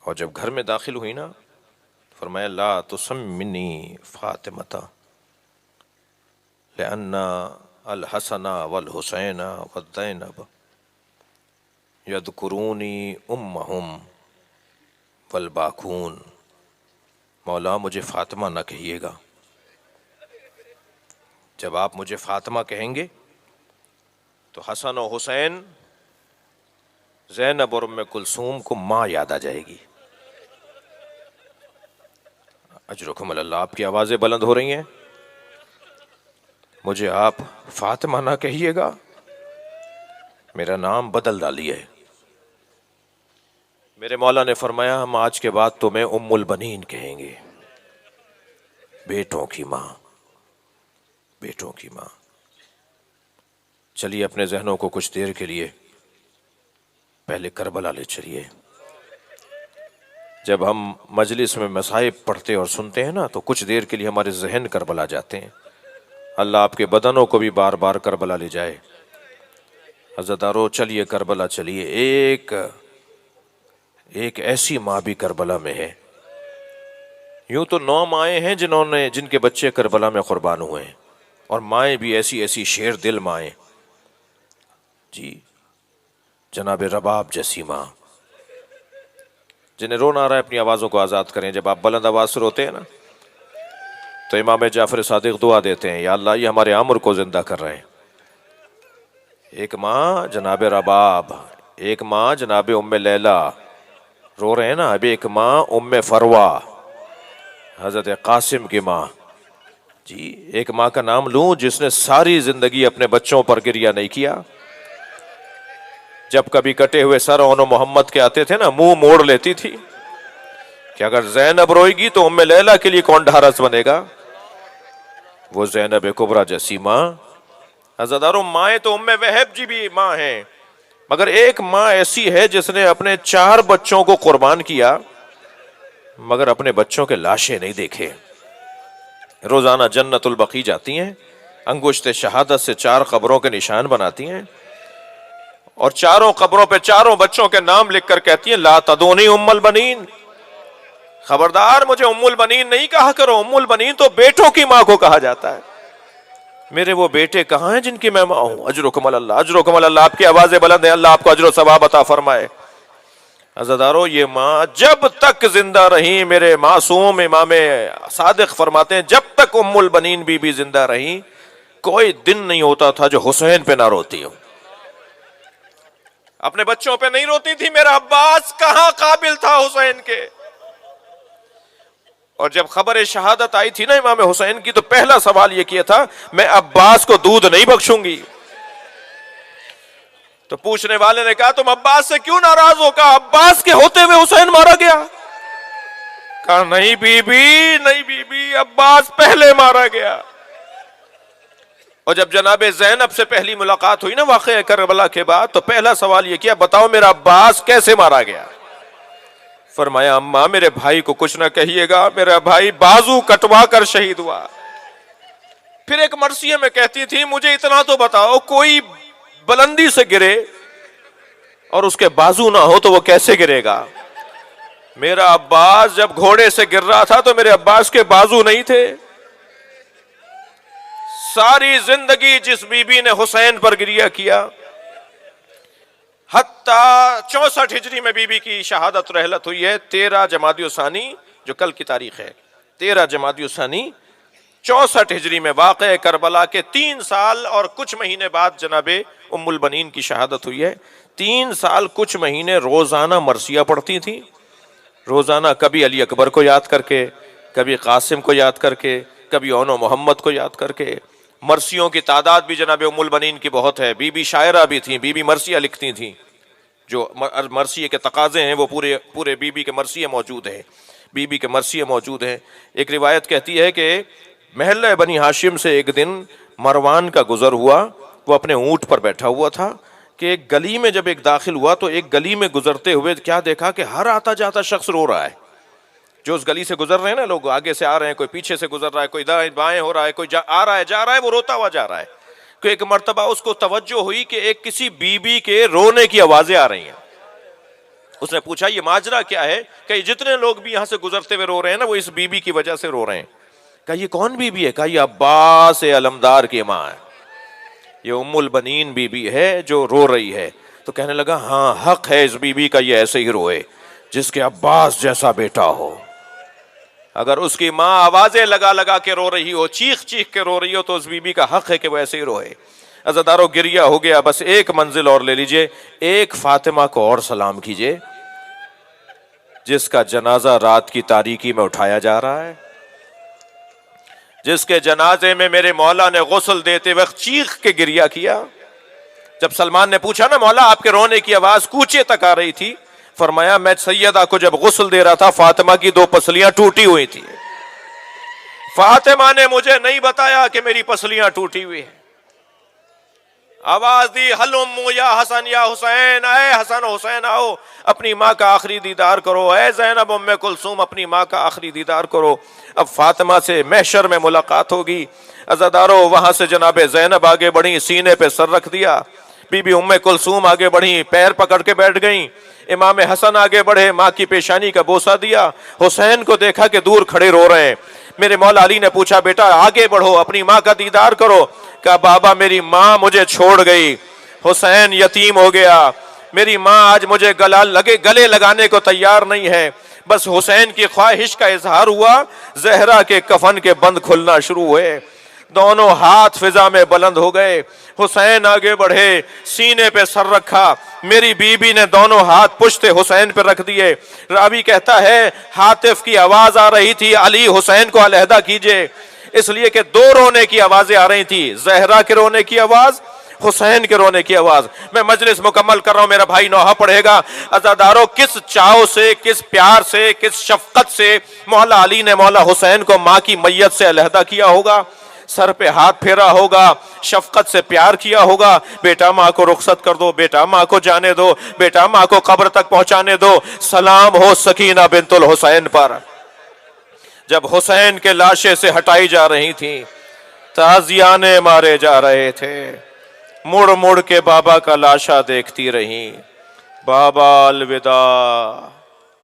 اور جب گھر میں داخل ہوئی نا، فرمایا لا تسمنی فاطمۃ لأن الحسن والحسین والزینب یذکرونی امہم والباکون، مولا مجھے فاطمہ نہ کہیے گا، جب آپ مجھے فاطمہ کہیں گے تو حسن و حسین، زینب اور ام کلثوم کو ماں یاد آ جائے گی۔ اجرکم اللہ، آپ کی آوازیں بلند ہو رہی ہیں، مجھے آپ فاطمہ نہ کہیے گا، میرا نام بدل ڈالیے۔ میرے مولا نے فرمایا ہم آج کے بعد تمہیں ام البنین کہیں گے، بیٹوں کی ماں، بیٹوں کی ماں۔ چلیے اپنے ذہنوں کو کچھ دیر کے لیے پہلے کربلا لے چلیے۔ جب ہم مجلس میں مصائب پڑھتے اور سنتے ہیں نا تو کچھ دیر کے لیے ہمارے ذہن کربلا جاتے ہیں۔ اللہ آپ کے بدنوں کو بھی بار بار کربلا لے جائے۔ عزادارو چلیے کربلا چلیے، ایک ایسی ماں بھی کربلا میں ہے۔ یوں تو 9 مائیں ہیں جن کے بچے کربلا میں قربان ہوئے ہیں، اور مائیں بھی ایسی ایسی شیر دل مائیں جی، جناب رباب جیسی ماں، جنہیں رونا آ رہا ہے اپنی آوازوں کو آزاد کریں۔ جب آپ بلند آواز سے روتے ہیں نا تو امام جعفر صادق دعا دیتے ہیں، یا اللہ یہ ہمارے عمر کو زندہ کر رہے ہیں۔ ایک ماں جناب رباب، ایک ماں جناب ام لیلہ رو رہے ہیں نا، اب ایک ماں ام فروہ، حضرت قاسم کی ماں جی۔ ایک ماں کا نام لوں جس نے ساری زندگی اپنے بچوں پر گریہ نہیں کیا، جب کبھی کٹے ہوئے سر اون و محمد کے آتے تھے نا منہ موڑ لیتی تھی کہ اگر زینب روئے گی تو ام لیلہ کے لیے کون ڈھارس بنے گا، وہ زینب کبریٰ جیسی ماں۔ عزادارو مائیں تو ام وہب جی بھی ماں ہیں، مگر ایک ماں ایسی ہے جس نے اپنے 4 بچوں کو قربان کیا مگر اپنے بچوں کے لاشیں نہیں دیکھے۔ روزانہ جنت البقیع جاتی ہیں، انگشت شہادت سے 4 قبروں کے نشان بناتی ہیں، اور 4 قبروں پہ 4 بچوں کے نام لکھ کر کہتی ہیں لا تدونی ام البنین، خبردار مجھے ام البنین نہیں کہا کرو، ام البنین تو بیٹوں کی ماں کو کہا جاتا ہے۔ میرے وہ بیٹے کہاں ہیں جن کی میں ماں ہوں؟ اجرکم اللہ، اجرکم اللہ، آپ کی آوازیں بلند ہیں، اللہ آپ کو اجر و ثواب عطا فرمائے۔ عزادارو یہ ماں جب تک زندہ رہیں، میرے معصوم امام صادق فرماتے ہیں جب تک ام البنین بی بی زندہ رہیں کوئی دن نہیں ہوتا تھا جو حسین پہ نہ روتی ہوں، اپنے بچوں پہ نہیں روتی تھی۔ میرا عباس کہاں قابل تھا حسین کے، اور جب خبر شہادت آئی تھی نا امام حسین کی تو پہلا سوال یہ کیا تھا میں عباس کو دودھ نہیں بخشوں گی۔ تو پوچھنے والے نے کہا تم عباس سے کیوں ناراض ہو؟ کہا عباس کے ہوتے ہوئے حسین مارا گیا۔ کہا نہیں بی بی، نہیں بی بی، عباس پہلے مارا گیا۔ اور جب جناب زینب سے پہلی ملاقات ہوئی نا واقعہ کربلا کے بعد تو پہلا سوال یہ کیا بتاؤ میرا عباس کیسے مارا گیا؟ فرمایا اماں میرے بھائی کو کچھ نہ کہیے گا، میرا بھائی بازو کٹوا کر شہید ہوا۔ پھر ایک مرثیے میں کہتی تھی مجھے اتنا تو بتاؤ کوئی بلندی سے گرے اور اس کے بازو نہ ہو تو وہ کیسے گرے گا؟ میرا عباس جب گھوڑے سے گر رہا تھا تو میرے عباس کے بازو نہیں تھے۔ ساری زندگی جس بی بی نے حسین پر گریہ کیا، حتیٰ 64 ہجری میں بی بی کی شہادت رحلت ہوئی ہے 13 جمادی الثانی، جو کل کی تاریخ ہے 13 جمادی الثانی 64 ہجری میں واقع کربلا کے 3 سال اور کچھ مہینے بعد جناب ام البنین کی شہادت ہوئی ہے۔ 3 سال کچھ مہینے روزانہ مرثیہ پڑھتی تھی، روزانہ کبھی علی اکبر کو یاد کر کے، کبھی قاسم کو یاد کر کے، کبھی اون و محمد کو یاد کر کے۔ مرثیوں کی تعداد بھی جناب ام البنین کی بہت ہے، بی بی شاعرہ بھی تھیں، بی بی مرثیہ لکھتی تھیں، جو مرثیے کے تقاضے ہیں وہ پورے بی بی کے مرثیے موجود ہیں، بی بی کے مرثیے موجود ہیں۔ ایک روایت کہتی ہے کہ محلہ بنی ہاشم سے ایک دن مروان کا گزر ہوا، وہ اپنے اونٹ پر بیٹھا ہوا تھا کہ ایک گلی میں جب ایک داخل ہوا تو ایک گلی میں گزرتے ہوئے کیا دیکھا کہ ہر آتا جاتا شخص رو رہا ہے۔ جو اس گلی سے گزر رہے ہیں نا لوگ، آگے سے آ رہے ہیں، کوئی پیچھے سے گزر رہا ہے، کوئی دائیں بائیں ہو رہا ہے، کوئی آ رہا ہے جا رہا ہے، وہ روتا ہوا جا رہا ہے۔ کہ ایک مرتبہ اس کو توجہ ہوئی کہ ایک کسی بی بی کے رونے کی آوازیں آ رہی ہیں۔ اس نے پوچھا یہ ماجرا کیا ہے؟ کہ جتنے لوگ بھی یہاں سے گزرتے ہوئے رو رہے ہیں نا وہ اس بی بی کی وجہ سے رو رہے ہیں۔ کہا یہ کون بی بی ہے؟ کہا یہ عباس علمدار کی ماں ہے، یہ ام البنین بی بی ہے جو رو رہی ہے۔ تو کہنے لگا ہاں حق ہے اس بی بی کا، یہ ایسے ہی روئے جس کے عباس جیسا بیٹا ہو۔ اگر اس کی ماں آوازیں لگا لگا کے رو رہی ہو، چیخ چیخ کے رو رہی ہو، تو اس بی بی کا حق ہے کہ وہ ایسے ہی روئے۔ عزادارو گریہ ہو گیا، بس ایک منزل اور لے لیجئے، ایک فاطمہ کو اور سلام کیجئے جس کا جنازہ رات کی تاریکی میں اٹھایا جا رہا ہے، جس کے جنازے میں میرے مولا نے غسل دیتے وقت چیخ کے گریہ کیا۔ جب سلمان نے پوچھا نا مولا آپ کے رونے کی آواز کوچے تک آ رہی تھی، فرمایا میں سیدہ کو جب غسل دے رہا تھا فاطمہ کی 2 پسلیاں ٹوٹی ہوئی تھی، فاطمہ نے مجھے نہیں بتایا کہ میری پسلیاں ٹوٹی ہوئی ہیں۔ آواز دی ہلم یا حسن یا حسین، اے حسن حسین آؤ اپنی ماں کا آخری دیدار کرو، اے زینب ام کلثوم اپنی ماں کا آخری دیدار کرو۔ اب فاطمہ سے محشر میں ملاقات ہوگی۔ عزادارو وہاں سے جناب زینب آگے بڑھی، سینے پہ سر رکھ دیا، بی بی ام کلثوم آگے بڑھی، پیر پکڑ کے بیٹھ گئیں، امام حسن آگے بڑھے، ماں کی پیشانی کا بوسہ دیا، حسین کو دیکھا کہ دور کھڑے رو رہے ہیں۔ میرے مولا علی نے پوچھا بیٹا آگے بڑھو اپنی ماں کا دیدار کرو۔ کہا بابا میری ماں مجھے چھوڑ گئی، حسین یتیم ہو گیا، میری ماں آج مجھے گلے لگانے کو تیار نہیں ہے۔ بس حسین کی خواہش کا اظہار ہوا، زہرا کے کفن کے بند کھلنا شروع ہوئے، دونوں ہاتھ فضا میں بلند ہو گئے، حسین آگے بڑھے، سینے پہ سر رکھا، میری بی بی نے دونوں ہاتھ پشت حسین پہ رکھ دیے۔ راوی کہتا ہے ہاتف کی آواز آ رہی تھی علی حسین کو علیحدہ کیجئے، اس لیے کہ 2 رونے کی آوازیں آ رہی تھی، زہرا کے رونے کی آواز، حسین کے رونے کی آواز۔ میں مجلس مکمل کر رہا ہوں، میرا بھائی نوحہ پڑھے گا۔ عزادارو کس چاؤ سے، کس پیار سے، کس شفقت سے مولا علی نے مولا حسین کو ماں کی میت سے علیحدہ کیا ہوگا، سر پہ ہاتھ پھیرا ہوگا، شفقت سے پیار کیا ہوگا، بیٹا ماں کو رخصت کر دو، بیٹا ماں کو جانے دو، بیٹا ماں کو قبر تک پہنچانے دو، سلام ہو سکینہ بنت الحسین پر۔ جب حسین کے لاشیں سے ہٹائی جا رہی تھیں، تازیانے مارے جا رہے تھے، مڑ مڑ کے بابا کا لاشا دیکھتی رہیں، بابا الوداع۔